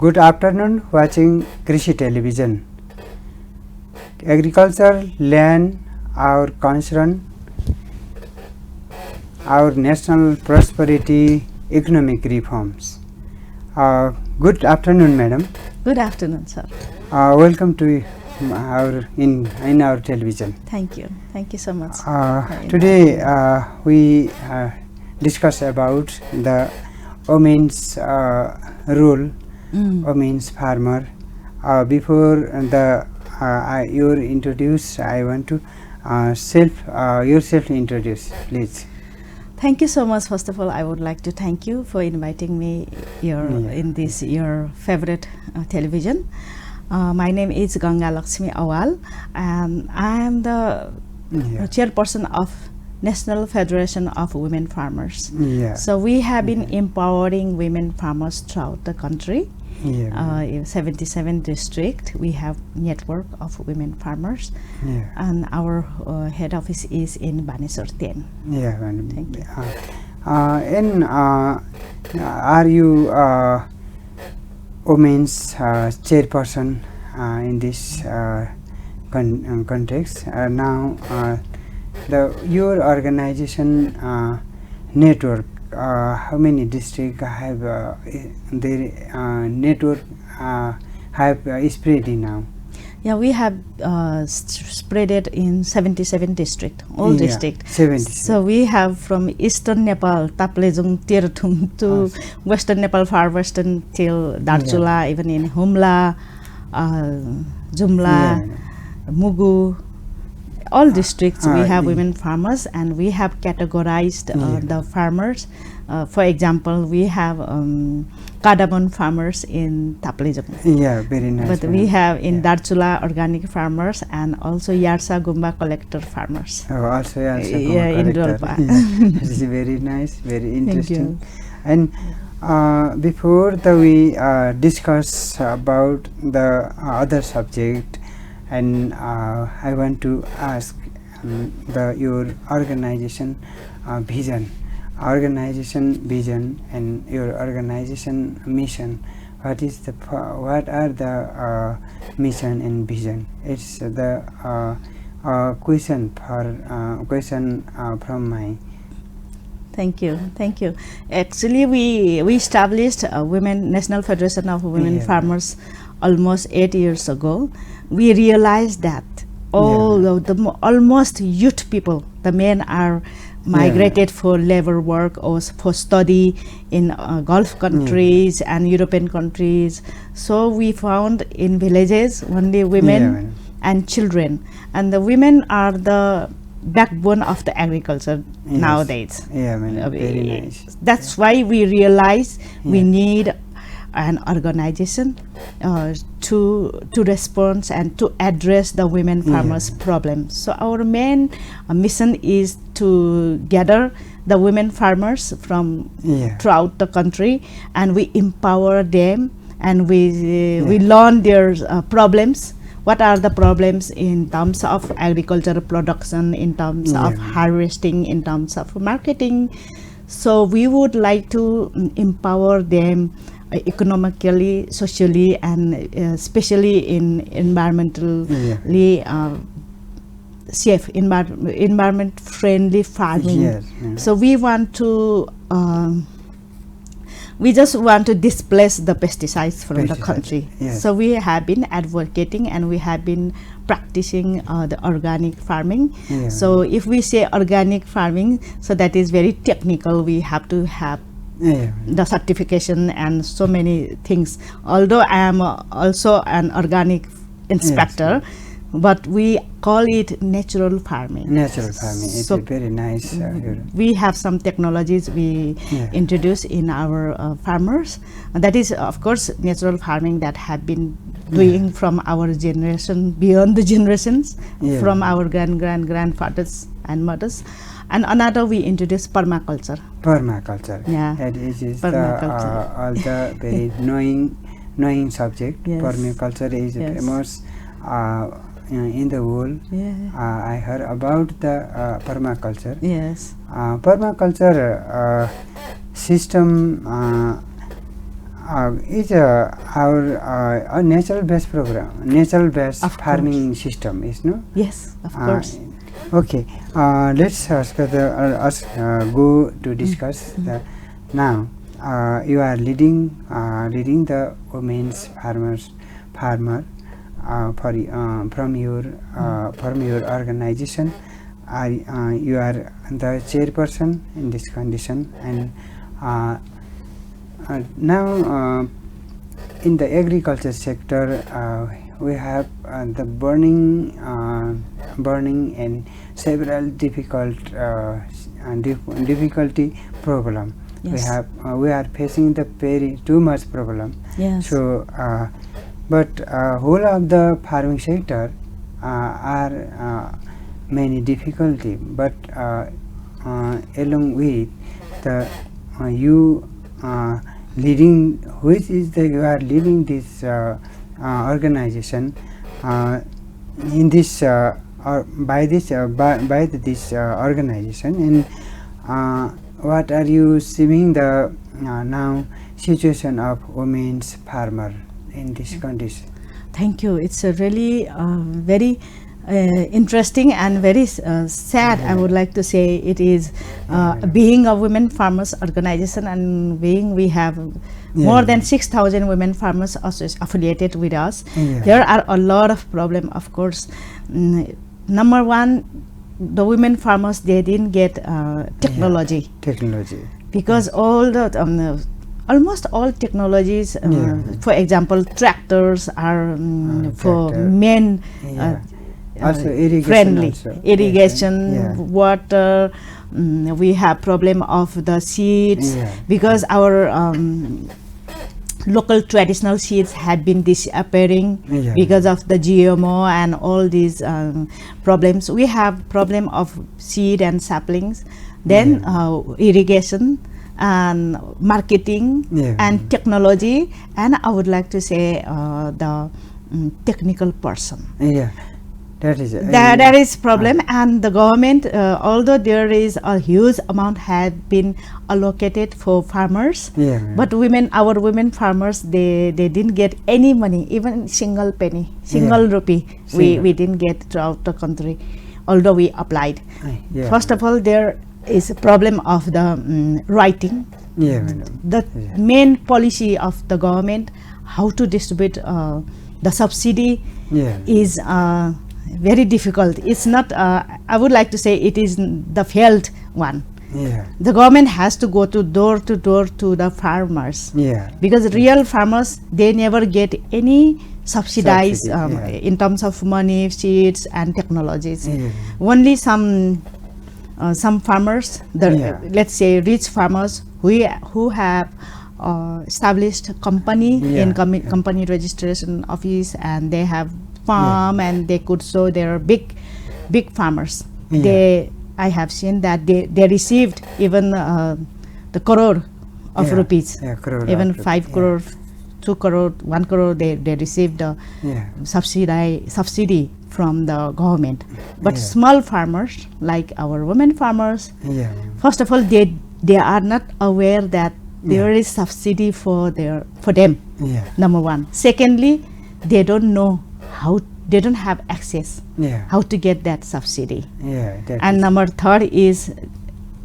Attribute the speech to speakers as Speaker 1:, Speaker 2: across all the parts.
Speaker 1: Good afternoon, watching Krishi television. Agriculture, land, our concern, our national prosperity, economic reforms. Good afternoon, madam.
Speaker 2: Good afternoon, sir.
Speaker 1: Welcome to in our television.
Speaker 2: Thank you so much.
Speaker 1: Today we discuss about the women's role, women's farmer. Before the your introduce, I want to yourself introduce, please.
Speaker 2: Thank you so much. First of all, I would like to thank you for inviting me in this your favorite television. My name is Ganga Lakshmi Awal, and I am the chairperson of National Federation of Women Farmers. So we have been empowering women farmers throughout the country. In 77 district, we have network of women farmers, and our head office is in Banesar 10. Thank you.
Speaker 1: And are you women's chairperson in this context? Now, your organization network. How many districts have their network have spread now?
Speaker 2: Yeah, we have spread it in 77 district, all district.
Speaker 1: 77.
Speaker 2: So we have from eastern Nepal, Taplejung, Tirthum to western Nepal, far western till Darchula, even in Humla, Jumla, Mugu. All districts we have women farmers, and we have categorized the farmers. For example, we have cardamom farmers in Taplejung.
Speaker 1: Yeah, very nice.
Speaker 2: But we have in Darchula organic farmers, and also Yarsa Gumba collector farmers.
Speaker 1: Oh, also Yarsa
Speaker 2: Gumba
Speaker 1: collector.
Speaker 2: In Dolpa.
Speaker 1: This is very nice, very interesting.
Speaker 2: Thank you.
Speaker 1: And before we discuss about the other subject, and I want to ask your organization vision, and your organization mission. What are the mission and vision? It's the question from my.
Speaker 2: Thank you. Actually, we established a National Federation of Women Farmers almost 8 years ago. We realized that almost youth people, the men are migrated for labor work or for study in Gulf countries and European countries. So we found in villages only women and children, and the women are the backbone of the agriculture nowadays.
Speaker 1: Very nice.
Speaker 2: That's why we realize we need an organization to respond and to address the women farmers' problems. So our main mission is to gather the women farmers from throughout the country, and we empower them, and we learn their problems. What are the problems in terms of agricultural production, in terms of harvesting, in terms of marketing? So we would like to empower them economically, socially, and especially in environmentally safe, environment friendly farming. So we want to we just want to displace the pesticides from the country. So we have been advocating, and we have been practicing the organic farming. So if we say organic farming, so that is very technical. We have to have the certification and so many things. Although I am also an organic inspector, but we call it natural farming.
Speaker 1: It's very nice.
Speaker 2: We have some technologies we introduce in our farmers. That is, of course, natural farming that have been doing from our generation, beyond the generations, from our grandfathers and mothers. And another, we introduce permaculture.
Speaker 1: That is permaculture. All the very knowing subject. Permaculture is famous in the world. I heard about the permaculture. Permaculture system is our natural-based program, natural-based farming system, is no?
Speaker 2: Yes, of course.
Speaker 1: Okay, let's go to discuss now. You are leading the women's farmer from your organization. You are the chairperson in this condition, and now in the agriculture sector we have the burning and several difficulty problem.
Speaker 2: Yes.
Speaker 1: We are facing the very too much problem.
Speaker 2: Yes.
Speaker 1: So but whole of the farming sector are many difficulty, but along with the you leading, which is the you are leading this organization in this by this organization, and what are you seeing the now situation of women's farmer in this condition?
Speaker 2: Thank you. It's a really very interesting and very sad. I would like to say it is being a women farmers organization, and being we have more than 6,000 women farmers affiliated with us. There are a lot of problem, of course. Number one, the women farmers, they didn't get technology because all the almost all technologies, for example, tractors are for men
Speaker 1: also irrigation
Speaker 2: friendly,
Speaker 1: also.
Speaker 2: irrigation, water. We have problem of the seeds because our local traditional seeds have been disappearing because of the GMO and all these problems. We have problem of seed and saplings, then irrigation and marketing and technology, and I would like to say the technical person.
Speaker 1: That
Speaker 2: is problem, and the government, although there is a huge amount had been allocated for farmers, but our women farmers, they didn't get any money, even single penny, single rupee. We didn't get throughout the country, although we applied. First of all, there is a problem of the writing. The main policy of the government, how to distribute the subsidy is very difficult. It's not I would like to say it is the failed one. The government has to go to door to the farmers, because real farmers, they never get any subsidized in terms of money, seeds and technologies. Only some farmers, let's say rich farmers who have established company in company registration office, and they have farm and they could show their big farmers. I have seen that they received even the crore of rupees, even 5 crore, 2 crore, 1 crore. They received the subsidy from the government. But small farmers like our women farmers, first of all, they are not aware that there is subsidy for them. Number one. Secondly, they don't know how, they don't have access how to get that subsidy. And number third is,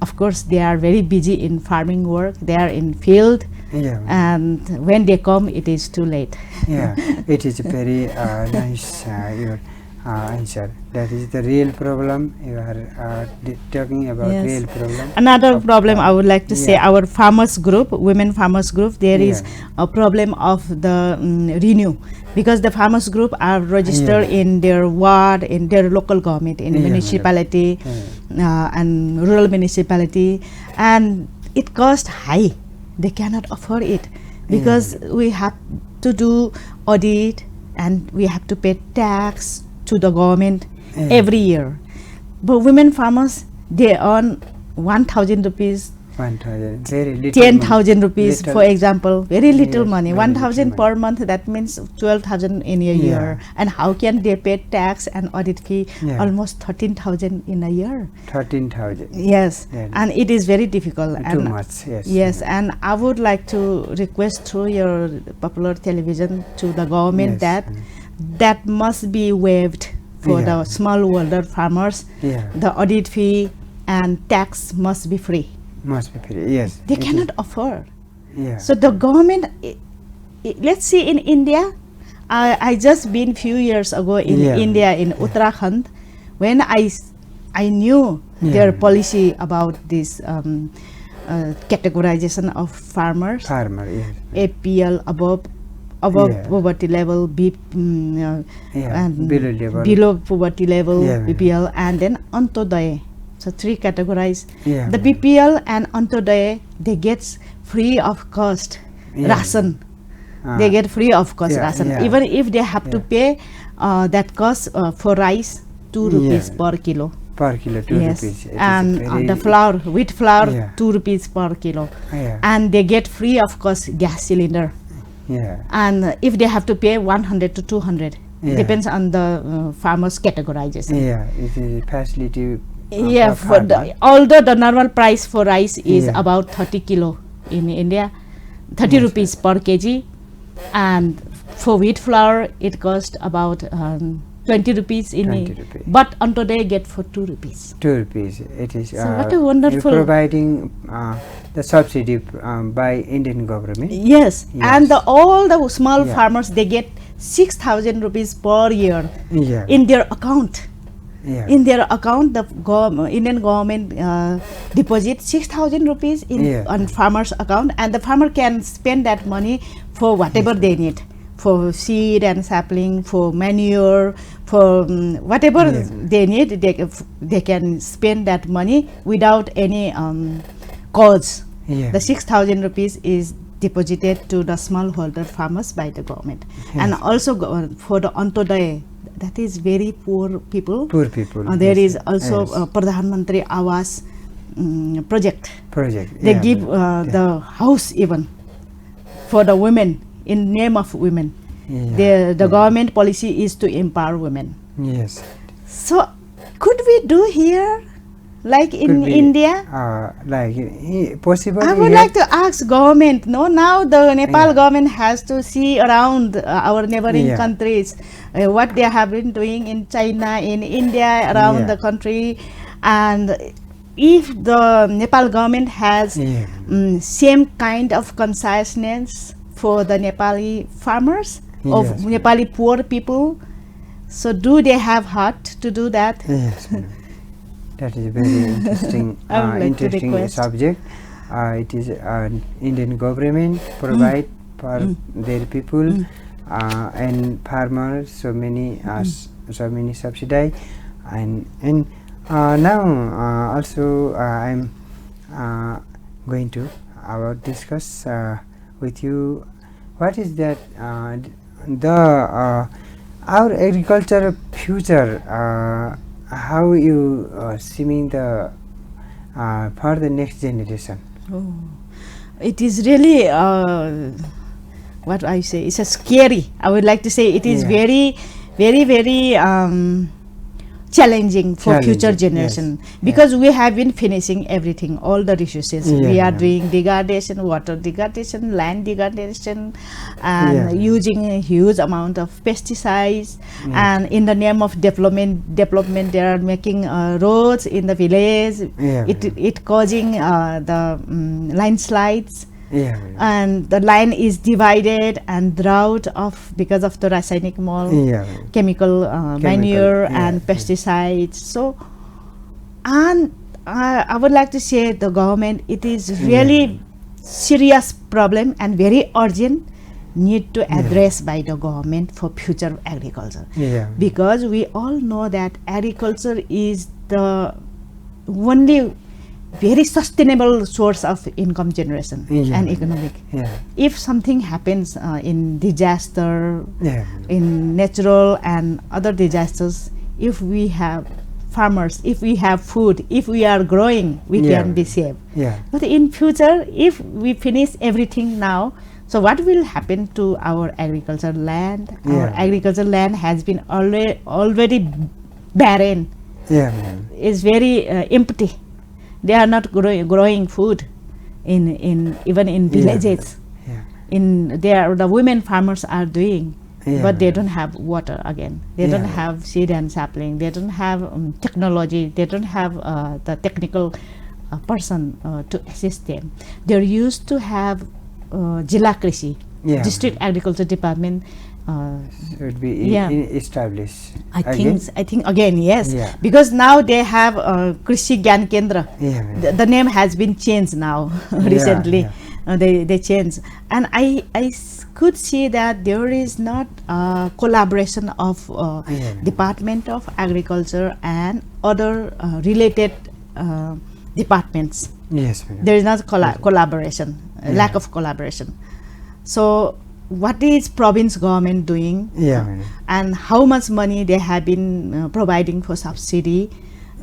Speaker 2: of course, they are very busy in farming work. They are in field, and when they come, it is too late.
Speaker 1: It is very nice your answer. That is the real problem. You are talking about real problem.
Speaker 2: Another problem I would like to say, our farmers group, women farmers group, there is a problem of the renew, because the farmers group are registered in their ward, in their local government, in municipality and rural municipality, and it costs high. They cannot afford it, because we have to do audit and we have to pay tax to the government every year. But women farmers, they earn 1,000 rupees
Speaker 1: 1,000. Very little.
Speaker 2: 10,000 rupees,
Speaker 1: Little.
Speaker 2: for example, very little
Speaker 1: Yes,
Speaker 2: money.
Speaker 1: very
Speaker 2: 1,000
Speaker 1: little
Speaker 2: per month, that means 12,000 in a
Speaker 1: Yeah.
Speaker 2: year. And how can they pay tax and audit fee?
Speaker 1: Yeah.
Speaker 2: Almost 13,000 in a year.
Speaker 1: 13,000.
Speaker 2: Yes,
Speaker 1: Yeah.
Speaker 2: and it is very difficult.
Speaker 1: Too
Speaker 2: And
Speaker 1: much. Yes.
Speaker 2: yes, and I would like to request through your popular television to the government
Speaker 1: Yes.
Speaker 2: that must be waived for
Speaker 1: Yeah.
Speaker 2: the smallholder farmers.
Speaker 1: Yeah.
Speaker 2: The audit fee and tax must be free.
Speaker 1: Must be free. Yes.
Speaker 2: They
Speaker 1: it is.
Speaker 2: cannot afford.
Speaker 1: Yeah.
Speaker 2: So the government, let's see in India, I just been few years ago in
Speaker 1: Yeah.
Speaker 2: India in Uttarakhand, when I knew their policy about this categorization of farmers,
Speaker 1: Farmer. Yes.
Speaker 2: APL above
Speaker 1: Yeah.
Speaker 2: poverty level,
Speaker 1: Yeah.
Speaker 2: and
Speaker 1: Below level.
Speaker 2: below poverty level,
Speaker 1: Yeah.
Speaker 2: BPL, and then Antodaya. So three categorized.
Speaker 1: Yeah.
Speaker 2: The BPL and Antodaya, they get free of cost
Speaker 1: Yeah.
Speaker 2: ration. They get free of cost
Speaker 1: yeah,
Speaker 2: ration,
Speaker 1: yeah.
Speaker 2: even if they have to
Speaker 1: Yeah.
Speaker 2: pay that cost for rice 2 rupees
Speaker 1: Yeah.
Speaker 2: per kilo.
Speaker 1: Per kilo, 2
Speaker 2: Yes,
Speaker 1: rupees. It is
Speaker 2: and
Speaker 1: very-
Speaker 2: the flour, wheat flour,
Speaker 1: Yeah.
Speaker 2: 2 rupees per kilo.
Speaker 1: Yeah.
Speaker 2: And they get free of cost gas cylinder.
Speaker 1: Yeah.
Speaker 2: And if they have to pay 100 to 200,
Speaker 1: Yeah.
Speaker 2: depends on the farmers categorization.
Speaker 1: Yeah. It is facility.
Speaker 2: Yeah,
Speaker 1: for
Speaker 2: for
Speaker 1: farmer.
Speaker 2: although the normal price for rice is
Speaker 1: Yeah.
Speaker 2: about 30 kilo in India, 30
Speaker 1: Yes.
Speaker 2: rupees per kg, and for wheat flour it cost about 20 rupees in
Speaker 1: 20 rupees.
Speaker 2: but on today get for 2 rupees.
Speaker 1: 2 rupees. It is.
Speaker 2: So what a wonderful-
Speaker 1: you're providing the subsidy by Indian government.
Speaker 2: Yes, and
Speaker 1: Yes.
Speaker 2: all the small
Speaker 1: Yeah.
Speaker 2: farmers, they get 6,000 rupees per year
Speaker 1: Yeah.
Speaker 2: in their account.
Speaker 1: Yeah.
Speaker 2: In their account, the Indian government deposit 6,000 rupees in
Speaker 1: Yeah.
Speaker 2: on farmer's account, and the farmer can spend that money for whatever they need, for seed and sapling, for manure, for whatever
Speaker 1: Yeah.
Speaker 2: they need. They can spend that money without any cause.
Speaker 1: Yeah.
Speaker 2: The 6,000 rupees is deposited to the smallholder farmers by the government, and
Speaker 1: Yes.
Speaker 2: also for the Antodaya, that is very poor people.
Speaker 1: Poor people.
Speaker 2: There
Speaker 1: yes,
Speaker 2: is also
Speaker 1: yes.
Speaker 2: Pradhan Mantri Awas project.
Speaker 1: project.
Speaker 2: They
Speaker 1: yeah,
Speaker 2: give
Speaker 1: yeah.
Speaker 2: the house even for the women in name of women.
Speaker 1: Yeah.
Speaker 2: The government policy is to empower women.
Speaker 1: Yes.
Speaker 2: So could we do here like in
Speaker 1: Could be,
Speaker 2: India?
Speaker 1: Possible.
Speaker 2: I would
Speaker 1: here?
Speaker 2: like to ask government. No, now the Nepal
Speaker 1: Yeah.
Speaker 2: government has to see around our neighboring
Speaker 1: Yeah.
Speaker 2: countries what they have been doing in China, in India, around
Speaker 1: Yeah.
Speaker 2: the country, and if the Nepal government has
Speaker 1: Yeah.
Speaker 2: same kind of consciousness for the Nepali farmers of
Speaker 1: Yes.
Speaker 2: Nepali poor people, so do they have heart to do that?
Speaker 1: Yes. Madam. That is a very interesting,
Speaker 2: I would like to
Speaker 1: interesting
Speaker 2: request.
Speaker 1: subject. It is Indian government provide for their people and farmers so many subsidy, and now also I'm going to discuss with you what is that the our agriculture future. How you seeing the for the next generation?
Speaker 2: Oh, it is really what I say. It's a scary. I would like to say it is
Speaker 1: Yeah.
Speaker 2: very challenging for future
Speaker 1: Challenging,
Speaker 2: generation,
Speaker 1: yes.
Speaker 2: because we have been finishing everything, all the resources. We
Speaker 1: Yeah.
Speaker 2: are doing degradation, water degradation, land degradation, and
Speaker 1: Yeah.
Speaker 2: using a huge amount of pesticides.
Speaker 1: Yeah.
Speaker 2: And in the name of development, they are making roads in the village.
Speaker 1: Yeah.
Speaker 2: It causing the landslides.
Speaker 1: Yeah.
Speaker 2: And the line is divided and drought because of the rasainik mol,
Speaker 1: Yeah.
Speaker 2: chemical manure
Speaker 1: yeah,
Speaker 2: and
Speaker 1: yeah.
Speaker 2: pesticides. So, and I would like to say the government, it is really serious problem and very urgent need to address by the government for future agriculture,
Speaker 1: Yeah.
Speaker 2: because we all know that agriculture is the only very sustainable source of income generation
Speaker 1: Yeah.
Speaker 2: and economic.
Speaker 1: Yeah.
Speaker 2: If something happens in disaster,
Speaker 1: Yeah.
Speaker 2: in natural and other disasters, if we have farmers, if we have food, if we are growing, we
Speaker 1: Yeah.
Speaker 2: can be safe.
Speaker 1: Yeah.
Speaker 2: But in future, if we finish everything now, so what will happen to our agricultural land? Our
Speaker 1: Yeah.
Speaker 2: agricultural land has been already barren.
Speaker 1: Yeah, madam.
Speaker 2: Is very empty. They are not growing food in even in
Speaker 1: Yeah.
Speaker 2: villages.
Speaker 1: Yeah.
Speaker 2: The women farmers are doing,
Speaker 1: Yeah,
Speaker 2: but they
Speaker 1: madam.
Speaker 2: don't have water again. They don't
Speaker 1: Yeah.
Speaker 2: have seed and sapling. They don't have technology. They don't have the technical person to assist them. They're used to have Jila Krishi,
Speaker 1: Yeah.
Speaker 2: district agriculture department.
Speaker 1: Should be
Speaker 2: Yeah.
Speaker 1: established.
Speaker 2: I
Speaker 1: again?
Speaker 2: think again, yes,
Speaker 1: Yeah.
Speaker 2: because now they have Krishi Gyan Kendra.
Speaker 1: Yeah, madam.
Speaker 2: The name has been changed now recently.
Speaker 1: yeah.
Speaker 2: They changed, and I could see that there is not collaboration of
Speaker 1: Yeah.
Speaker 2: Department of Agriculture and other related departments.
Speaker 1: Yes, madam.
Speaker 2: There is not collaboration, lack
Speaker 1: Yeah.
Speaker 2: of collaboration. So what is province government doing?
Speaker 1: Yeah, madam.
Speaker 2: And how much money they have been providing for subsidy,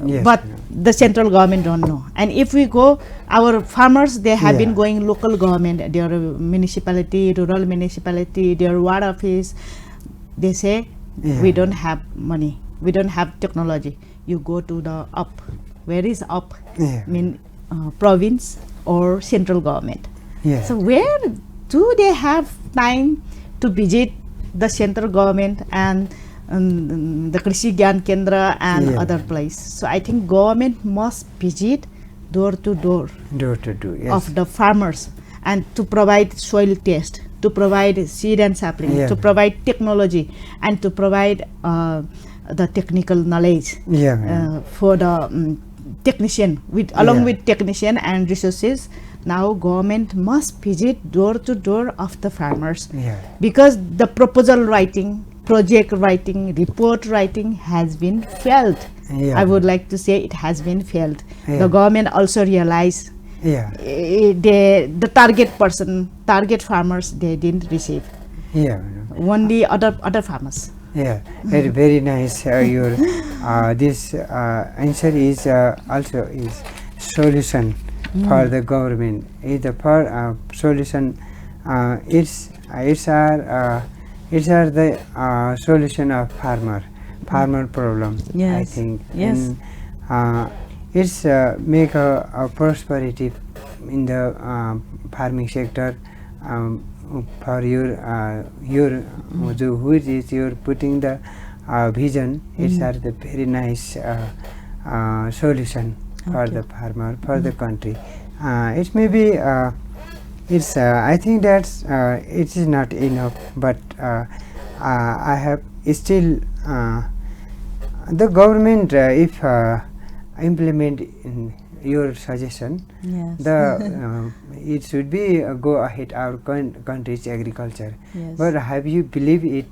Speaker 1: Yes,
Speaker 2: but
Speaker 1: madam.
Speaker 2: the central government don't know. And if we go, our farmers, they have been
Speaker 1: Yeah.
Speaker 2: going local government, their municipality, rural municipality, their water office. They say
Speaker 1: Yeah.
Speaker 2: we don't have money, we don't have technology. You go to the up. Where is up?
Speaker 1: Yeah.
Speaker 2: Mean province or central government.
Speaker 1: Yeah.
Speaker 2: So where do they have time to visit the central government and the Krishi Gyan Kendra and
Speaker 1: Yeah.
Speaker 2: other place? So I think government must visit door to door
Speaker 1: Door to door. Yes.
Speaker 2: of the farmers and to provide soil test, to provide seed and sapling,
Speaker 1: Yeah.
Speaker 2: to provide technology, and to provide the technical knowledge
Speaker 1: Yeah, madam.
Speaker 2: for the technician along
Speaker 1: Yeah.
Speaker 2: with technician and resources. Now government must visit door to door of the farmers,
Speaker 1: Yeah.
Speaker 2: because the proposal writing, project writing, report writing has been failed.
Speaker 1: Yeah.
Speaker 2: I would like to say it has been failed.
Speaker 1: Yeah.
Speaker 2: The government also realized
Speaker 1: Yeah.
Speaker 2: the target farmers, they didn't receive,
Speaker 1: Yeah, madam.
Speaker 2: only other farmers.
Speaker 1: Yeah, very nice. Your this answer is also is solution for the government. Is the solution. It's the solution of farmer problem. I
Speaker 2: Yes,
Speaker 1: think.
Speaker 2: yes.
Speaker 1: And it's make a prosperity in the farming sector. For your which is you're putting the vision, it's are the very nice solution for the farmer, for the country. It may be it's I think that's it is not enough, but I have still the government if implement in your suggestion,
Speaker 2: Yes.
Speaker 1: the it should be go ahead our country's agriculture.
Speaker 2: Yes.
Speaker 1: But have you believe it?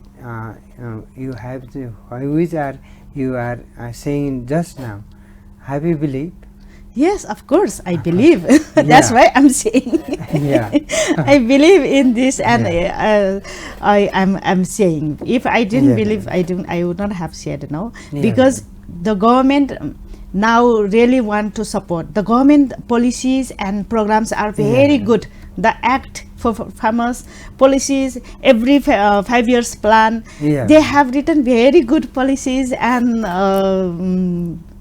Speaker 1: You have to, which are you are saying just now. Have you believe?
Speaker 2: Yes, of course, I believe. That's
Speaker 1: Yeah.
Speaker 2: why I'm saying.
Speaker 1: Yeah.
Speaker 2: I believe in this, and
Speaker 1: Yeah.
Speaker 2: I'm saying. If I didn't
Speaker 1: Yeah.
Speaker 2: believe, I would not have said no,
Speaker 1: Yeah.
Speaker 2: because the government now really want to support. The government policies and programs are very
Speaker 1: Yeah.
Speaker 2: good. The act for farmers, policies, every 5 years plan,
Speaker 1: Yeah.
Speaker 2: they have written very good policies and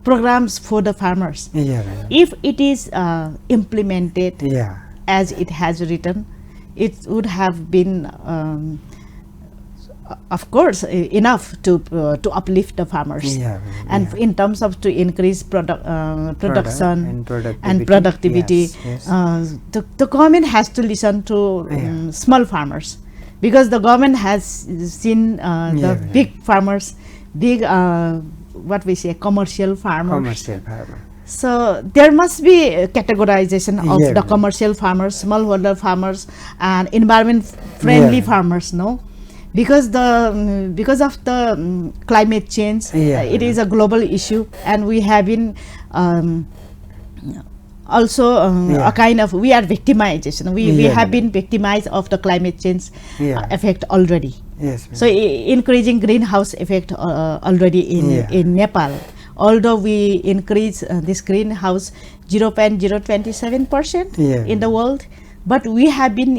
Speaker 2: programs for the farmers.
Speaker 1: Yeah.
Speaker 2: If it is implemented
Speaker 1: Yeah.
Speaker 2: as it has written, it would have been of course enough to uplift the farmers.
Speaker 1: Yeah.
Speaker 2: And
Speaker 1: Yeah.
Speaker 2: in terms of to increase production
Speaker 1: and
Speaker 2: productivity,
Speaker 1: Yes, yes.
Speaker 2: the government has to listen to
Speaker 1: Yeah.
Speaker 2: small farmers, because the government has seen the
Speaker 1: Yeah.
Speaker 2: big farmers, big what we say commercial farmers.
Speaker 1: Commercial farmer.
Speaker 2: So there must be a categorization of
Speaker 1: Yeah.
Speaker 2: the commercial farmers, smallholder farmers, and environment friendly
Speaker 1: Yeah.
Speaker 2: farmers. No, because of the climate change,
Speaker 1: Yeah.
Speaker 2: it is a global issue, and we have been also
Speaker 1: Yeah.
Speaker 2: a kind of we are victimization. We
Speaker 1: Yeah.
Speaker 2: have been victimized of the climate change
Speaker 1: Yeah.
Speaker 2: effect already.
Speaker 1: Yes.
Speaker 2: So increasing greenhouse effect already
Speaker 1: Yeah.
Speaker 2: in Nepal. although we increase this greenhouse 0.027%
Speaker 1: Yeah.
Speaker 2: in the world, but we have been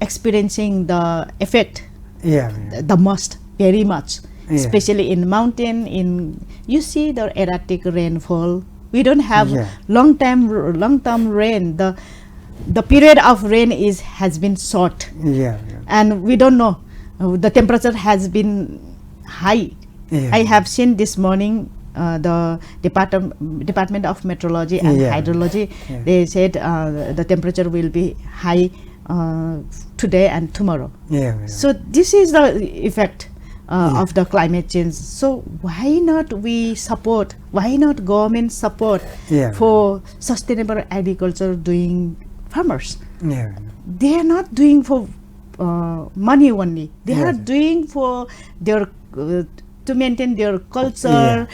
Speaker 2: experiencing the effect
Speaker 1: Yeah.
Speaker 2: the most, very much,
Speaker 1: Yeah.
Speaker 2: especially in mountain. In you see the erratic rainfall. We don't have
Speaker 1: Yeah.
Speaker 2: long term rain. The period of rain has been short,
Speaker 1: Yeah.
Speaker 2: and we don't know. The temperature has been high.
Speaker 1: Yeah.
Speaker 2: I have seen this morning the Department of Meteorology and
Speaker 1: Yeah.
Speaker 2: Hydrology.
Speaker 1: Yeah.
Speaker 2: They said the temperature will be high today and tomorrow.
Speaker 1: Yeah.
Speaker 2: So this is the effect
Speaker 1: Yeah.
Speaker 2: of the climate change. So why not we support? Why not government support
Speaker 1: Yeah.
Speaker 2: for sustainable agriculture doing farmers?
Speaker 1: Yeah.
Speaker 2: They are not doing for money only. They are
Speaker 1: Yes.
Speaker 2: doing for their to maintain their culture,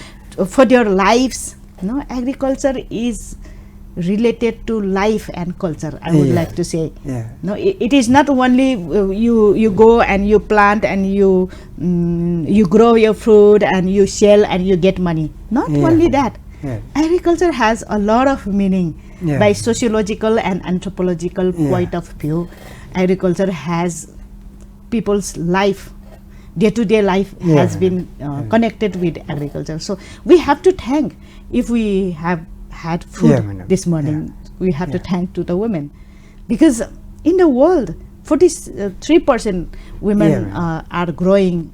Speaker 2: for their lives. No, agriculture is related to life and culture, I would
Speaker 1: Yeah.
Speaker 2: like to say.
Speaker 1: Yeah.
Speaker 2: No, it is not only you go and you plant and you grow your food and you sell and you get money. Not
Speaker 1: Yeah.
Speaker 2: only that.
Speaker 1: Yeah.
Speaker 2: Agriculture has a lot of meaning.
Speaker 1: Yeah.
Speaker 2: By sociological and anthropological
Speaker 1: Yeah.
Speaker 2: point of view, agriculture has people's life, day-to-day life
Speaker 1: Yeah.
Speaker 2: has been connected with agriculture. So we have to thank, if we have had food
Speaker 1: Yeah, madam.
Speaker 2: this morning, we have to
Speaker 1: Yeah.
Speaker 2: thank to the women, because in the world 43% women
Speaker 1: Yeah, madam.
Speaker 2: are growing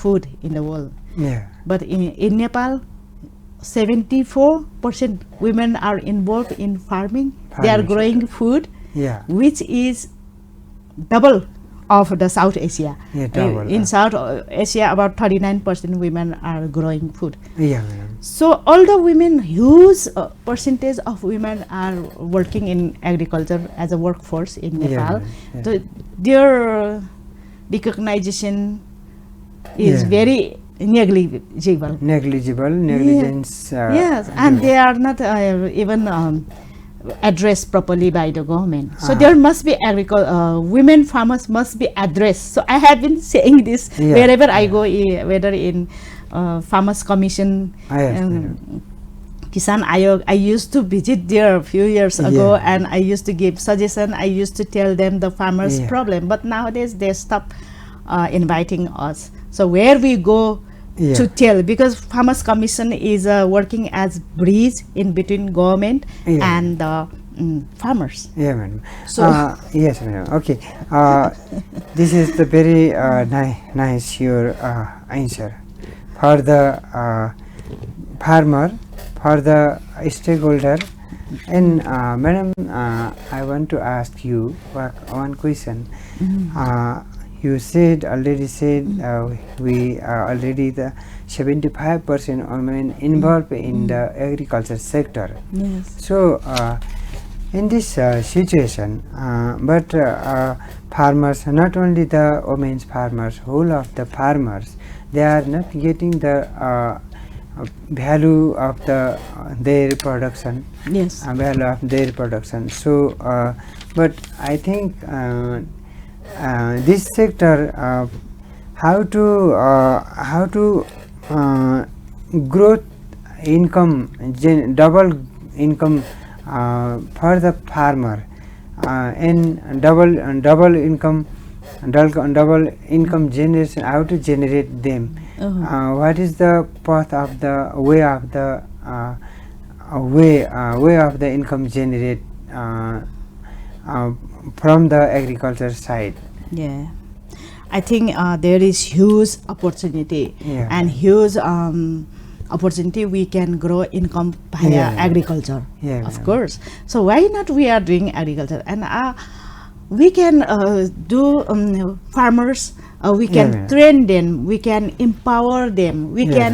Speaker 2: food in the world,
Speaker 1: Yeah.
Speaker 2: but in Nepal 74% women are involved in farming. They are
Speaker 1: Farming
Speaker 2: growing food,
Speaker 1: Yeah.
Speaker 2: which is double of the South Asia.
Speaker 1: Yeah, double,
Speaker 2: In South Asia, about 39% women are growing food.
Speaker 1: Yeah, madam.
Speaker 2: So all the women, huge percentage of women are working in agriculture as a workforce in
Speaker 1: Yeah,
Speaker 2: Nepal.
Speaker 1: yeah.
Speaker 2: So their recognition is
Speaker 1: Yeah.
Speaker 2: very negligible.
Speaker 1: Negligence.
Speaker 2: Yes, and they are not even addressed properly by the government. So
Speaker 1: Ah.
Speaker 2: there must be women farmers must be addressed. So I have been saying this
Speaker 1: Yeah,
Speaker 2: wherever I
Speaker 1: yeah.
Speaker 2: go, whether in Farmers Commission,
Speaker 1: Yes, madam.
Speaker 2: Kisan Ayog. I used to visit there a few years ago,
Speaker 1: Yeah.
Speaker 2: and I used to give suggestion. I used to tell them the farmers'
Speaker 1: Yeah.
Speaker 2: problem, but nowadays they stop inviting us. So where we go
Speaker 1: Yeah.
Speaker 2: to tell, because Farmers Commission is working as bridge in between government
Speaker 1: Yeah.
Speaker 2: and farmers.
Speaker 1: Yeah, madam.
Speaker 2: So-
Speaker 1: Yes, madam. Okay. This is the very nice your answer for the farmer, for the stakeholder, and madam, I want to ask you one question. You already said we are already the 75% women involved in the agriculture sector.
Speaker 2: Yes.
Speaker 1: So in this situation, but farmers, not only the women's farmers, whole of the farmers, they are not getting the value of their production.
Speaker 2: Yes.
Speaker 1: Value of their production. So, but I think this sector, how to growth income, double income for the farmer, and double income generation, how to generate them. What is the path of the way of the way of the income generate from the agriculture side?
Speaker 2: Yeah, I think there is huge opportunity,
Speaker 1: Yeah.
Speaker 2: and huge opportunity we can grow income via
Speaker 1: Yeah.
Speaker 2: agriculture.
Speaker 1: Yeah,
Speaker 2: Of
Speaker 1: yeah.
Speaker 2: course. So why not we are doing agriculture, and we can do farmers. We can
Speaker 1: Yeah.
Speaker 2: train them. We can empower them. We
Speaker 1: Yeah.
Speaker 2: can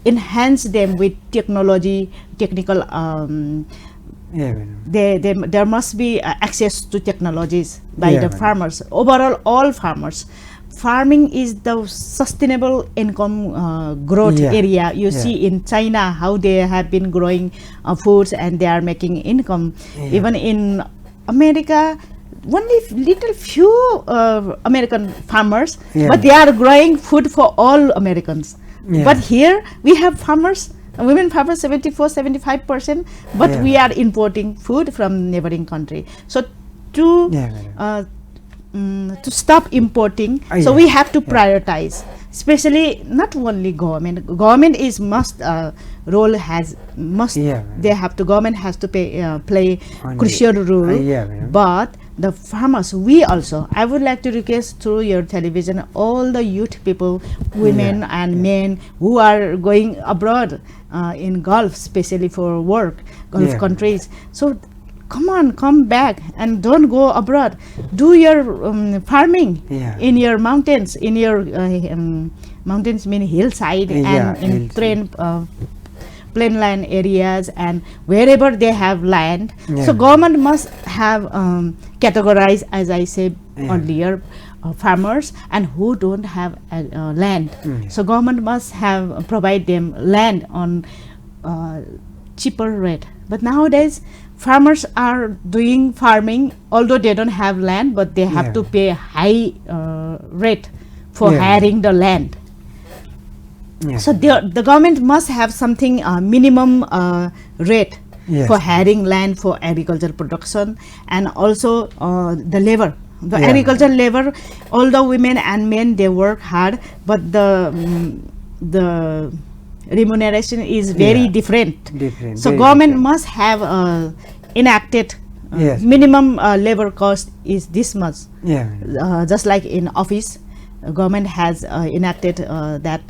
Speaker 2: enhance them with technical.
Speaker 1: Yeah, madam.
Speaker 2: There must be access to technologies by
Speaker 1: Yeah,
Speaker 2: the
Speaker 1: madam.
Speaker 2: farmers. Overall, all farmers. Farming is the sustainable income growth
Speaker 1: Yeah,
Speaker 2: area. You
Speaker 1: yeah.
Speaker 2: see in China how they have been growing foods and they are making income.
Speaker 1: Yeah.
Speaker 2: Even in America, only little few American farmers,
Speaker 1: Yeah.
Speaker 2: but they are growing food for all Americans.
Speaker 1: Yeah.
Speaker 2: But here we have farmers, women farmers 74-75%, but
Speaker 1: Yeah.
Speaker 2: we are importing food from neighboring country. So to
Speaker 1: Yeah, madam.
Speaker 2: to stop importing, so
Speaker 1: Yeah.
Speaker 2: we have to prioritize, especially not only government is must role has must
Speaker 1: Yeah,
Speaker 2: they have to, government has to play
Speaker 1: Only-
Speaker 2: crucial role,
Speaker 1: yeah, madam.
Speaker 2: but the farmers, we also, I would like to request through your television all the youth people, women
Speaker 1: Yeah,
Speaker 2: and men who are going abroad in Gulf, especially for work, Gulf
Speaker 1: Yeah.
Speaker 2: countries. So come on, come back and don't go abroad. Do your farming
Speaker 1: Yeah.
Speaker 2: in your mountains, in your mountains mean hillside
Speaker 1: Yeah,
Speaker 2: and in
Speaker 1: hillside.
Speaker 2: plain land areas and wherever they have land.
Speaker 1: Yeah.
Speaker 2: So government must have categorized, as I said
Speaker 1: Yeah.
Speaker 2: earlier, farmers and who don't have land. So government must have provide them land on cheaper rate. But nowadays farmers are doing farming although they don't have land, but they have
Speaker 1: Yeah.
Speaker 2: to pay high rate for
Speaker 1: Yeah.
Speaker 2: hiring the land.
Speaker 1: Yeah.
Speaker 2: So the government must have something minimum rate
Speaker 1: Yes.
Speaker 2: for hiring land for agricultural production, and also the labor. The
Speaker 1: Yeah.
Speaker 2: agricultural labor, all the women and men, they work hard, but the remuneration is very
Speaker 1: Yeah.
Speaker 2: different.
Speaker 1: Different.
Speaker 2: So
Speaker 1: very
Speaker 2: government
Speaker 1: different.
Speaker 2: must have enacted
Speaker 1: Yes.
Speaker 2: minimum labor cost is this much.
Speaker 1: Yeah, madam.
Speaker 2: Just like in office, government has enacted that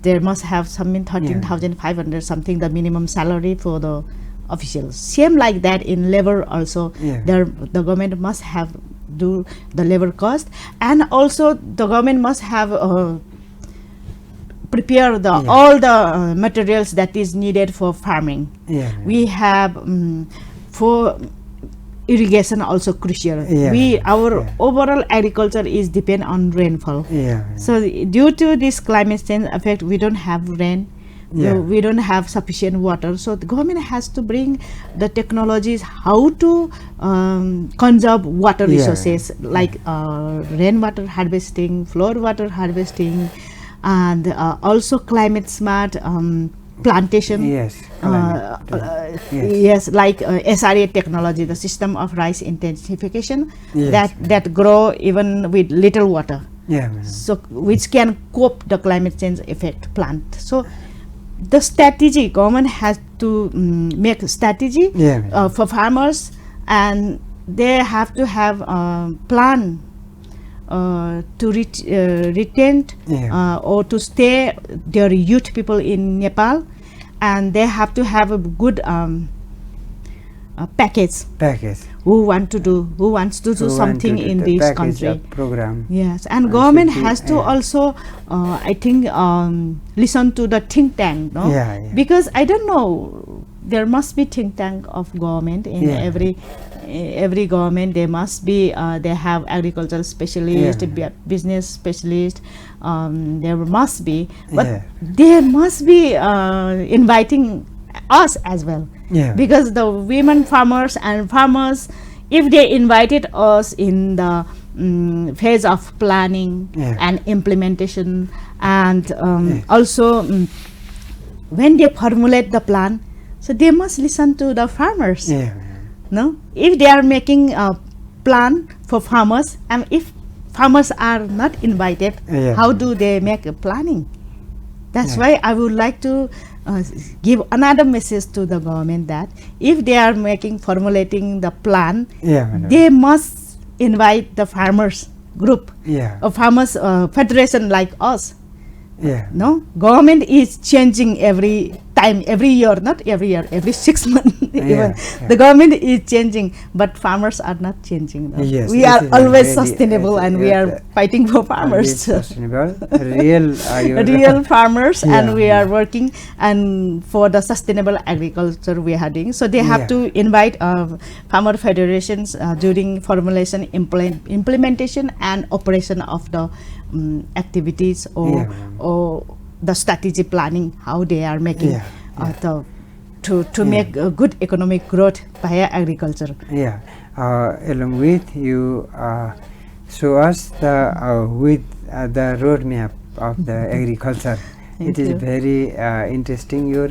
Speaker 2: there must have something 13,500 something the minimum salary for the officials. Same like that in labor also.
Speaker 1: Yeah.
Speaker 2: The government must have do the labor cost, and also the government must have prepare the
Speaker 1: Yeah.
Speaker 2: all the materials that is needed for farming.
Speaker 1: Yeah, madam.
Speaker 2: We have for irrigation also crucial.
Speaker 1: Yeah.
Speaker 2: Our
Speaker 1: Yeah.
Speaker 2: overall agriculture is depend on rainfall.
Speaker 1: Yeah, madam.
Speaker 2: So due to this climate change effect, we don't have rain.
Speaker 1: Yeah.
Speaker 2: We don't have sufficient water. So the government has to bring the technologies how to conserve water
Speaker 1: Yeah.
Speaker 2: resources, like rainwater harvesting, flood water harvesting, and also climate smart plantation.
Speaker 1: Yes. Yes.
Speaker 2: Yes, like SRA technology, the system of rice intensification,
Speaker 1: Yes.
Speaker 2: that grow even with little water,
Speaker 1: Yeah, madam.
Speaker 2: so which can cope the climate change effect plant. So the strategy, government has to make a strategy
Speaker 1: Yeah, madam.
Speaker 2: for farmers, and they have to have a plan to retain
Speaker 1: Yeah.
Speaker 2: or to stay their youth people in Nepal, and they have to have a good package.
Speaker 1: Package.
Speaker 2: Who wants to do something in
Speaker 1: the
Speaker 2: this
Speaker 1: package
Speaker 2: country.
Speaker 1: of program.
Speaker 2: Yes, and
Speaker 1: And
Speaker 2: government
Speaker 1: should be,
Speaker 2: has to
Speaker 1: yeah.
Speaker 2: also, I think, listen to the think tank, no?
Speaker 1: Yeah, yeah.
Speaker 2: Because I don't know, there must be think tank of government in
Speaker 1: Yeah.
Speaker 2: every government. There must be, they have agricultural specialist,
Speaker 1: Yeah.
Speaker 2: business specialist. There must be, but
Speaker 1: Yeah.
Speaker 2: they must be inviting us as well.
Speaker 1: Yeah.
Speaker 2: Because the women farmers and farmers, if they invited us in the phase of planning
Speaker 1: Yeah.
Speaker 2: and implementation, and
Speaker 1: Yeah.
Speaker 2: also when they formulate the plan, so they must listen to the farmers.
Speaker 1: Yeah, madam.
Speaker 2: No, if they are making a plan for farmers, and if farmers are not invited,
Speaker 1: Yeah.
Speaker 2: how do they make a planning? That's
Speaker 1: Yeah.
Speaker 2: why I would like to give another message to the government, that if they are formulating the plan,
Speaker 1: Yeah, madam.
Speaker 2: they must invite the farmers group
Speaker 1: Yeah.
Speaker 2: or farmers federation like us.
Speaker 1: Yeah.
Speaker 2: No, government is changing every time, every year, not every year, every 6 months. Even
Speaker 1: yeah.
Speaker 2: the government is changing, but farmers are not changing. No?
Speaker 1: Yes,
Speaker 2: We
Speaker 1: this
Speaker 2: are
Speaker 1: is
Speaker 2: always
Speaker 1: really-
Speaker 2: sustainable, and we
Speaker 1: yes,
Speaker 2: are fighting for farmers.
Speaker 1: Sustainable. Real.
Speaker 2: Real farmers, and
Speaker 1: Yeah.
Speaker 2: we are working and for the sustainable agriculture we are doing. So they have
Speaker 1: Yeah.
Speaker 2: to invite farmer federations during formulation, implementation and operation of the activities, or
Speaker 1: Yeah.
Speaker 2: or the strategy planning, how they are making
Speaker 1: Yeah.
Speaker 2: to make a good economic growth via agriculture.
Speaker 1: Yeah. along with you show us the with the roadmap of the agriculture.
Speaker 2: Thank
Speaker 1: It is
Speaker 2: you.
Speaker 1: very interesting your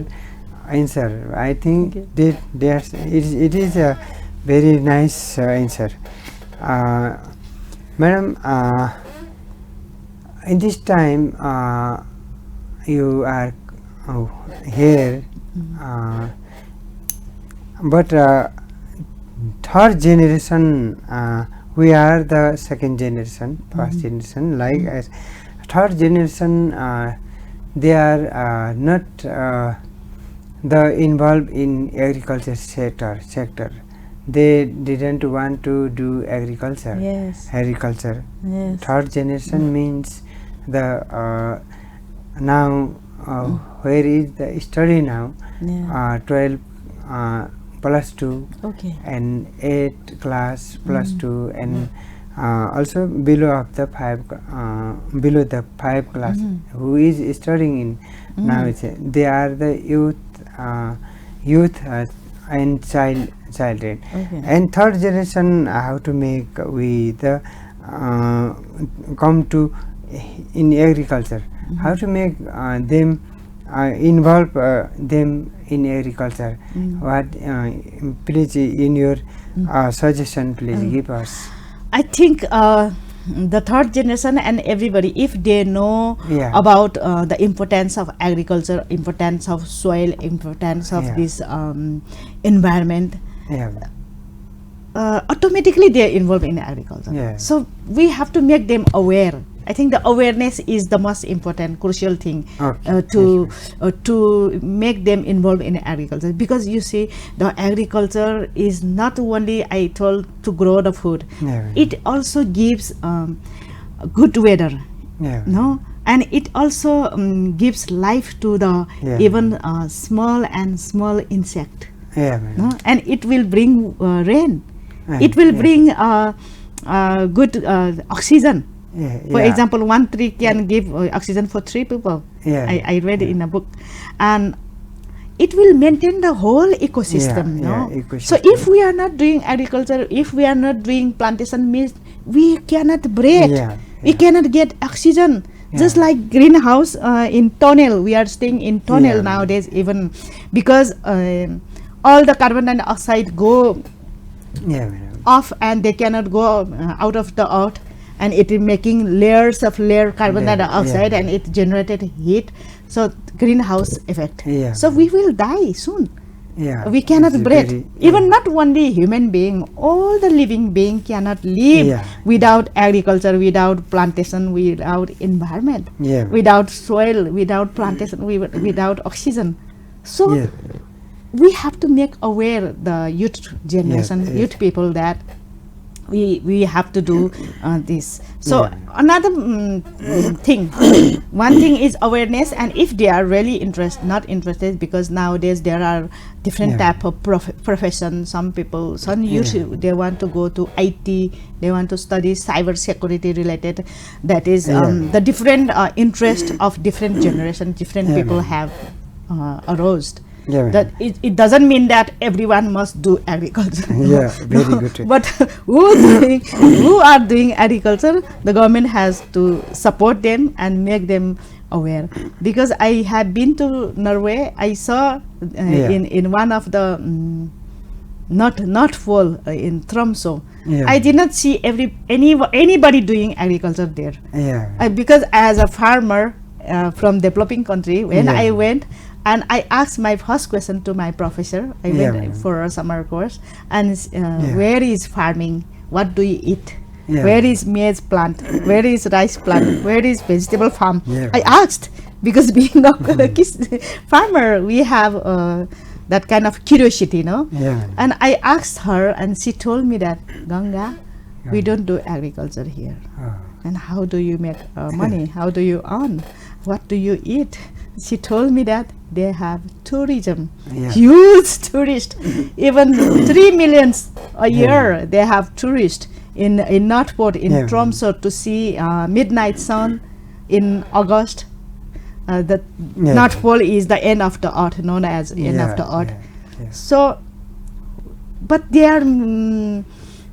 Speaker 1: answer. I think
Speaker 2: Thank
Speaker 1: it is a very nice answer. Madam, in this time you are here, but third generation, we are the second generation, first generation, like as third generation, they are not the involved in agriculture sector. They didn't want to do agriculture.
Speaker 2: Yes.
Speaker 1: Agriculture.
Speaker 2: Yes.
Speaker 1: Third generation means the now where is the study now?
Speaker 2: Yeah.
Speaker 1: 12 plus 2
Speaker 2: Okay.
Speaker 1: and 8 class plus 2 and also below of the 5 below the 5 class who is studying in now they are the youth and children.
Speaker 2: Okay.
Speaker 1: And third generation, how to make we the come to in agriculture, how to make them involve them in agriculture. What please in your suggestion, please give us.
Speaker 2: I think the third generation and everybody, if they know
Speaker 1: Yeah.
Speaker 2: about the importance of agriculture, importance of soil, importance of
Speaker 1: Yeah.
Speaker 2: this environment,
Speaker 1: Yeah.
Speaker 2: automatically they are involved in agriculture.
Speaker 1: Yeah.
Speaker 2: So we have to make them aware. I think the awareness is the most important, crucial thing
Speaker 1: Okay.
Speaker 2: to make them involved in agriculture. Because you see, the agriculture is not only, I told, to grow the food.
Speaker 1: Yeah.
Speaker 2: It also gives good weather,
Speaker 1: Yeah.
Speaker 2: no, and it also gives life to the
Speaker 1: Yeah.
Speaker 2: even small insect,
Speaker 1: Yeah.
Speaker 2: no, and it will bring rain.
Speaker 1: Yeah.
Speaker 2: It will
Speaker 1: Yeah.
Speaker 2: bring good oxygen.
Speaker 1: Yeah.
Speaker 2: For
Speaker 1: Yeah.
Speaker 2: example, one tree can give oxygen for 3 people.
Speaker 1: Yeah.
Speaker 2: I read it in a book, and it will maintain the whole ecosystem.
Speaker 1: Yeah,
Speaker 2: No?
Speaker 1: yeah, ecosystem.
Speaker 2: So if we are not doing agriculture, if we are not doing plantation, means we cannot breathe.
Speaker 1: Yeah,
Speaker 2: We
Speaker 1: yeah.
Speaker 2: cannot get oxygen. Just
Speaker 1: Yeah.
Speaker 2: like greenhouse in tunnel, we are staying in tunnel
Speaker 1: Yeah.
Speaker 2: nowadays, even because all the carbon dioxide go
Speaker 1: Yeah. Madam.
Speaker 2: off and they cannot go out of the earth, and it is making layers of carbon
Speaker 1: Yeah,
Speaker 2: dioxide,
Speaker 1: yeah.
Speaker 2: and it generated heat, so greenhouse effect.
Speaker 1: Yeah.
Speaker 2: So we will die soon.
Speaker 1: Yeah.
Speaker 2: We cannot
Speaker 1: It's
Speaker 2: breathe.
Speaker 1: very-
Speaker 2: Even not only human being, all the living being cannot live
Speaker 1: Yeah.
Speaker 2: without agriculture, without plantation, without environment,
Speaker 1: Yeah.
Speaker 2: without soil, without plantation, without oxygen. So
Speaker 1: Yeah.
Speaker 2: we have to make aware the youth generation,
Speaker 1: Yes, yes.
Speaker 2: youth people, that we have to do this. So
Speaker 1: Yeah.
Speaker 2: another thing, one thing is awareness, and if they are really not interested, because nowadays there are different
Speaker 1: Yeah.
Speaker 2: type of profession. Some people, some youth,
Speaker 1: Yeah.
Speaker 2: they want to go to IT, they want to study cyber security related. That is
Speaker 1: Yeah.
Speaker 2: the different interest of different generation, different
Speaker 1: Yeah,
Speaker 2: people
Speaker 1: ma'am.
Speaker 2: have arose.
Speaker 1: Yeah.
Speaker 2: That it doesn't mean that everyone must do agriculture.
Speaker 1: Yeah, very good.
Speaker 2: But who are doing agriculture, the government has to support them and make them aware. Because I have been to Norway, I saw
Speaker 1: Yeah.
Speaker 2: in one of the North Pole in Tromsø.
Speaker 1: Yeah.
Speaker 2: I did not see anybody doing agriculture there.
Speaker 1: Yeah.
Speaker 2: Because as a farmer from developing country, when
Speaker 1: Yeah.
Speaker 2: I went and I asked my first question to my professor, I
Speaker 1: Yeah,
Speaker 2: went
Speaker 1: ma'am.
Speaker 2: for a summer course, and where is farming? What do you eat?
Speaker 1: Yeah.
Speaker 2: Where is maize plant? Where is rice plant? Where is vegetable farm?
Speaker 1: Yeah.
Speaker 2: I asked, because being a farmer, we have that kind of curiosity, no?
Speaker 1: Yeah.
Speaker 2: And I asked her, and she told me that, Ganga, we don't do agriculture here.
Speaker 1: Oh.
Speaker 2: And how do you make money? How do you earn? What do you eat? She told me that they have tourism,
Speaker 1: Yeah.
Speaker 2: huge tourist, even 3 millions a year. They have tourists in North Port, in
Speaker 1: Yeah.
Speaker 2: Tromsø, to see midnight sun in August. The
Speaker 1: Yeah.
Speaker 2: North Pole is the end of the earth, known as end of the earth.
Speaker 1: Yeah. Yes.
Speaker 2: So, but they are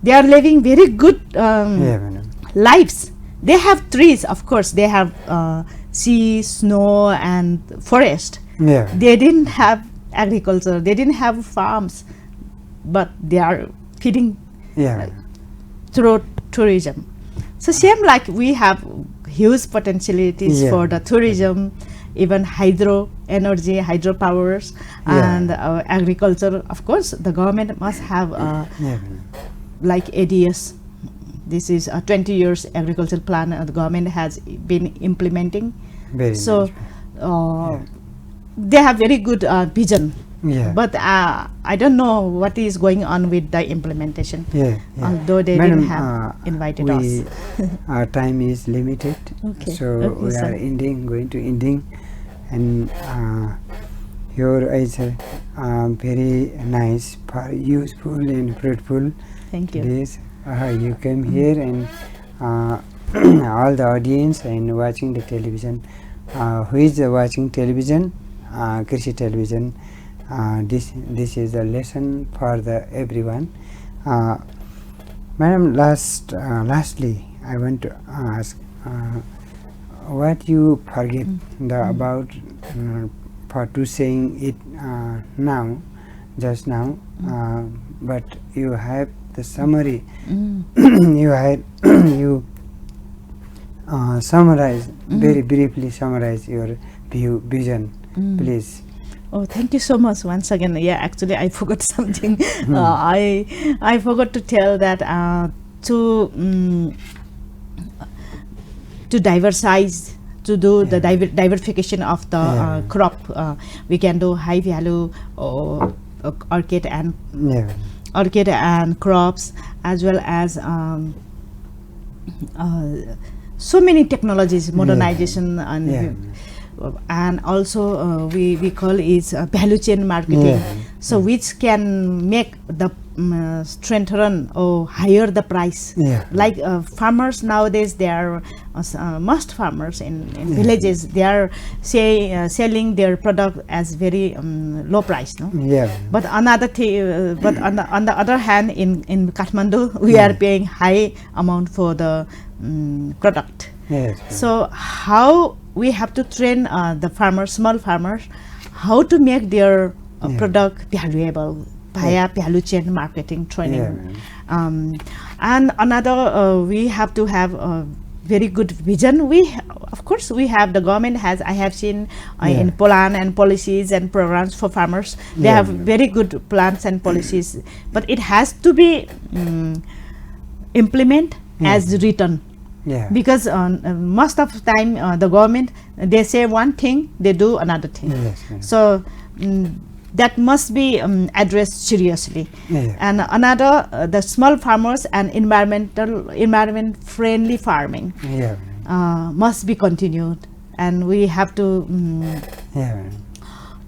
Speaker 2: they are living very good
Speaker 1: Yeah, madam.
Speaker 2: lives. They have trees, of course. They have sea, snow, and forest.
Speaker 1: Yeah.
Speaker 2: They didn't have agriculture. They didn't have farms, but they are feeding
Speaker 1: Yeah, madam.
Speaker 2: through tourism. So same like we have huge potentialities
Speaker 1: Yeah.
Speaker 2: for the tourism, even hydro energy, hydropowers,
Speaker 1: Yeah.
Speaker 2: and agriculture. Of course, the government must have
Speaker 1: Yeah, madam.
Speaker 2: like ADS. This is a 20 years agricultural plan the government has been implementing.
Speaker 1: Very
Speaker 2: So
Speaker 1: nice.
Speaker 2: they have very good vision.
Speaker 1: Yeah.
Speaker 2: But I don't know what is going on with the implementation.
Speaker 1: Yeah, yeah.
Speaker 2: Although they
Speaker 1: Madam,
Speaker 2: didn't have invited us.
Speaker 1: Our time is limited,
Speaker 2: Okay.
Speaker 1: so
Speaker 2: Okay,
Speaker 1: we
Speaker 2: sir.
Speaker 1: are going to ending, and your is very nice, useful and fruitful.
Speaker 2: Thank you.
Speaker 1: Please, you came here and all the audience and watching the television. Who is watching television? Krishi television. This is a lesson for the everyone. Madam, lastly, I want to ask what you forget about for to saying it now, just now, but you have the summary. You had you summarize very briefly summarize your vision, please.
Speaker 2: Oh, thank you so much once again. Yeah, actually, I forgot something. I forgot to tell that to diversify, to do the diversification of the crop. We can do high value orchid and
Speaker 1: Yeah.
Speaker 2: orchid and crops, as well as so many technologies, modernization, and also we call it value chain marketing. So which can make the strengthen or higher the price. Like farmers nowadays, they are most farmers in villages, they are selling their product as very low price, no? But another thing, but on the other hand, in Kathmandu we are paying high amount for the product. So how we have to train the farmers, small farmers, how to make their product valuable via value chain marketing training. And another, we have to have a very good vision. Of course we have, the government has, I have seen in plan and policies and programs for farmers, they have very good plans and policies, but it has to be implement as written. Because most of the time the government, they say one thing, they do another thing. So that must be addressed seriously. And another, the small farmers and environment friendly farming must be continued, and we have to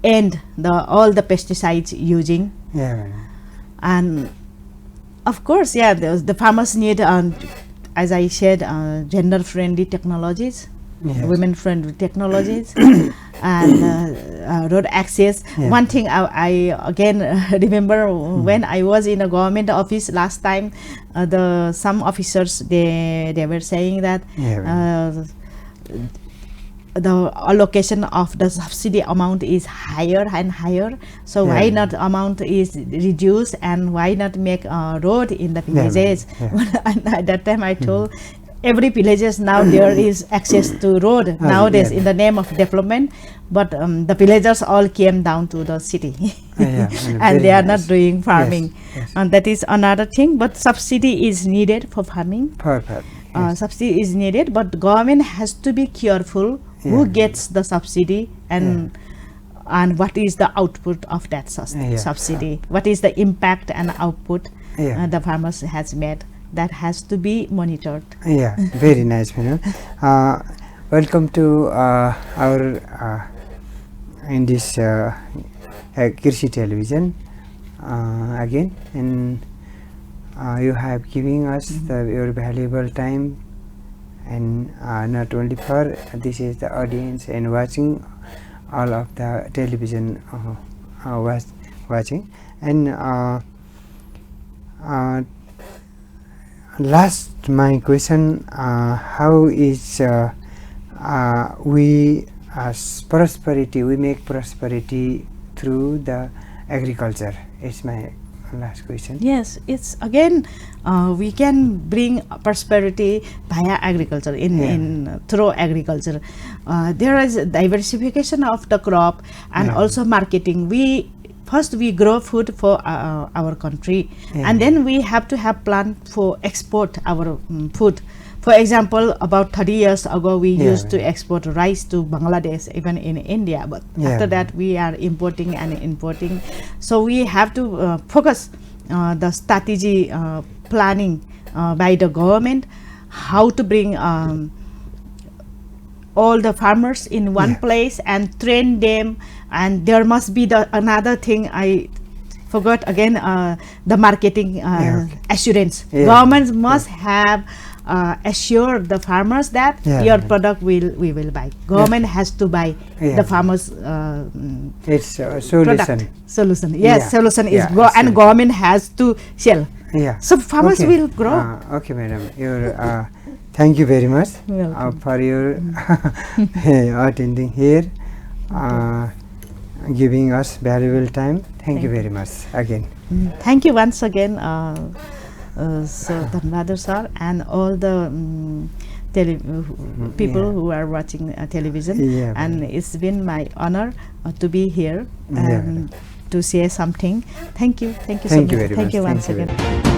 Speaker 2: end all the pesticides using. And of course, the farmers need, as I said, gender friendly technologies, women friendly technologies, and road access. One thing I again remember, when I was in a government office last time, some officers, they were saying that the allocation of the subsidy amount is higher and higher, so why not amount is reduced, and why not make a road in the villages? And at that time I told, every villages now there is access to road nowadays in the name of development, but the villagers all came down to the city. And they are not doing farming. And that is another thing, but subsidy is needed for farming. Subsidy is needed, but government has to be careful who gets the subsidy, and what is the output of that subsidy, what is the impact and output the farmers has made. That has to be monitored.
Speaker 1: Very nice, madam. Welcome to our in this Krishi television again, and you have given us your valuable time, and not only for this is the audience and watching all of the television watching, and last my question, how is we prosperity, we make prosperity through the agriculture? It's my last question.
Speaker 2: Yes, it's again we can bring prosperity via agriculture in through agriculture. There is diversification of the crop and also marketing. We grow food for our country, and then we have to have plan for export our food. For example, about 30 years ago, we used to export rice to Bangladesh, even in India. But after that, we are importing and importing. So we have to focus the strategy planning by the government, how to bring all the farmers in one place and train them. And there must be another thing I forgot again, the marketing assurance. Governments must have assure the farmers that your product we will buy. Government has to buy the farmers
Speaker 1: it's solution.
Speaker 2: Solution. Yes, solution is and government has to sell. So farmers will grow.
Speaker 1: Okay, madam. Your thank you very much for your attending here, giving us valuable time. Thank you very much again.
Speaker 2: Thank you once again. So Dhanbad sir and all the people who are watching television, and it's been my honor to be here and to say something. Thank you so much.
Speaker 1: Very much.
Speaker 2: Thank you once again.